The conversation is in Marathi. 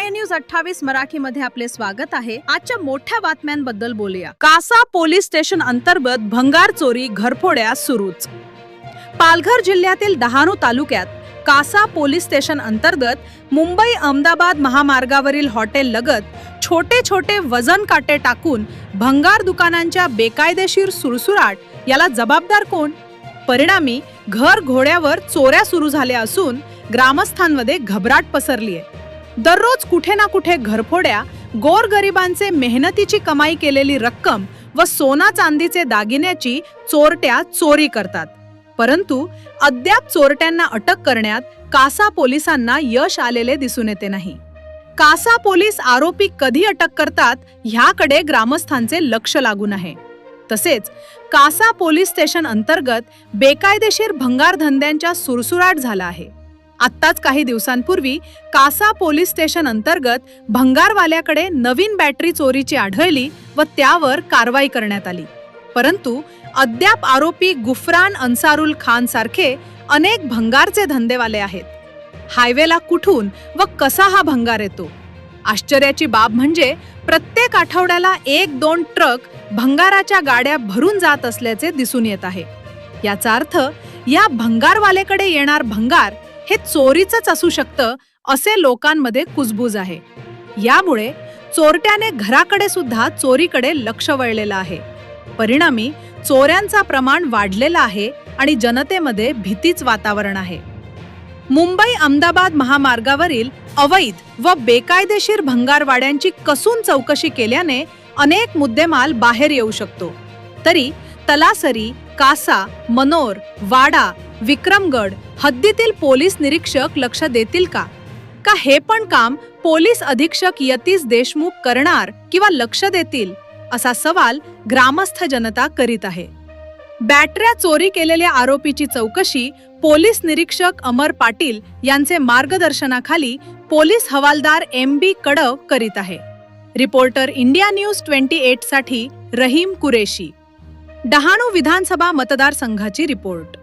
माय न्यूज 28 मराठीमध्ये आपले स्वागत आहे। आजच्या मोठ्या बातम्यांबद्दल बोलूया। कासा पोलीस स्टेशन अंतर्गत भंगार चोरी घरफोड्या सुरूच। पालघर जिल्ह्यातील डहाणू तालुक्यात कासा पोलीस स्टेशन अंतर्गत मुंबई अहमदाबाद महामार्गावरील हॉटेल लगत छोटे छोटे वजन काटे टाकून भंगार दुकानांच्या बेकायदेशीर सुरसुराट याला जबाबदार कोण? परिणामी घर घोड्यावर चोऱ्या सुरू झाल्या असून ग्रामस्थांमध्ये घबराट पसरली आहे। दररोज कुठे ना कुठे घरफोड्या गोरगरिबांचे मेहनतीची कमाई केलेली रक्कम व सोना चांदीचे दागिन्याची चोरट्या चोरी करतात, परंतु अद्याप चोरट्यांना अटक करण्यात कासा पोलिसांना यश आलेले दिसून येते नाही। कासा पोलीस आरोपी कधी अटक करतात ह्याकडे ग्रामस्थांचे लक्ष लागून आहे। तसेच कासा पोलीस स्टेशन अंतर्गत बेकायदेशीर भंगार धंद्यांचा सुरसुराट झाला आहे। आत्ताच काही दिवसांपूर्वी कासा पोलीस स्टेशन अंतर्गत भंगारवाल्याकडे नवीन बॅटरी चोरीची आढळली व त्यावर कारवाई करण्यात आली, परंतु अद्याप आरोपी गुफरान अन्सारुल खान सारखे अनेक भंगारचे धंदेवाले आहेत। हायवेला कुठून व कसा हा भंगार येतो? आश्चर्याची बाब म्हणजे प्रत्येक आठवड्याला 1-2 ट्रक भंगाराच्या गाड्या भरून जात असल्याचे दिसून येत आहे। याचा अर्थ या भंगारवालेकडे येणार भंगार हे चोरीचंच असू शकतं असे लोकांमध्ये कुजबूज आहे। यामुळे चोरट्याने घराकडे सुद्धा चोरीकडे लक्ष वळलेलं आहे। परिणामी चोऱ्यांचा प्रमाण वाढलेलं आहे आणि जनतेमध्ये भीतीच वातावरण आहे। मुंबई अहमदाबाद महामार्गावरील अवैध व बेकायदेशीर भंगारवाड्यांची कसून चौकशी केल्याने अनेक मुद्देमाल बाहेर येऊ शकतो। तरी तलासरी, कासा, मनोर, वाडा, विक्रमगड हद्दीतील पोलीस निरीक्षक लक्ष देतील का हे पण काम पोलीस अधीक्षक यतीश देशमुख करणार किंवा लक्ष देतील असा सवाल ग्रामस्थ जनता करीत आहे। बॅटऱ्या चोरी केलेल्या आरोपीची चौकशी पोलीस निरीक्षक अमर पाटील यांचे मार्गदर्शनाखाली पोलीस हवालदार MB कडव करीत आहे। रिपोर्टर इंडिया न्यूज 28 साठी रहीम कुरेशी, डहाणू विधानसभा मतदारसंघाची रिपोर्ट।